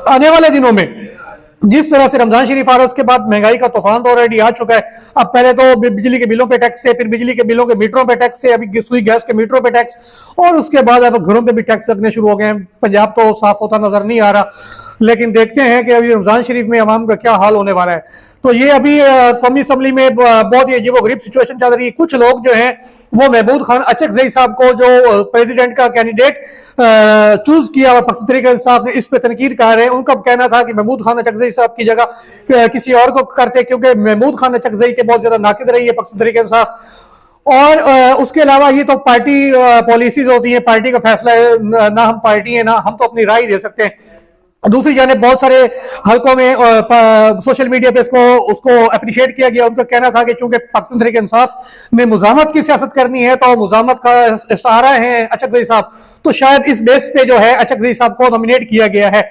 आने वाले दिनों में जिस तरह से रमजान शरीफ आ रहा है उसके बाद महंगाई का तूफान तो ऑलरेडी आ चुका है। अब पहले तो बिजली के बिलों पे टैक्स थे, फिर बिजली के बिलों के मीटरों पे टैक्स थे, अभी सुई गैस के मीटरों पे टैक्स, और उसके बाद अब घरों पे भी टैक्स लगने शुरू हो गए हैं। पंजाब तो साफ होता नजर नहीं आ रहा, लेकिन देखते हैं कि अभी रमजान शरीफ में अवाम का क्या हाल होने वाला है। तो ये अभी कौमी असम्बली में बहुत ही अजीब गरीब सिचुएशन चल रही है। कुछ लोग जो हैं वो महमूद खान अचकजई साहब को, जो प्रेसिडेंट का कैंडिडेट चूज किया हुआ पक्ष तहरीक इंसाफ ने, इस पे तनकीद कर रहे हैं। उनका कहना था कि महमूद खान अचकजई साहब की जगह किसी और को करते, क्योंकि महमूद खान अचकजई के बहुत ज्यादा नाकिद रही है पक्ष तहरीक इंसाफ। और उसके अलावा ये तो पार्टी पॉलिसीज होती है, पार्टी का फैसला है, ना हम पार्टी है ना हम तो अपनी राय दे सकते हैं। दूसरी जाने बहुत सारे हलकों में सोशल मीडिया पे उसको अप्रिशिएट किया गया। उनका कहना था कि चूंकि पाकिस्तान तहरीक इंसाफ में मुजामत की सियासत करनी है तो मुजामत का इस्तारा है अचकजई साहब, तो शायद इस बेस पे जो है अचकजई साहब को नॉमिनेट किया गया है।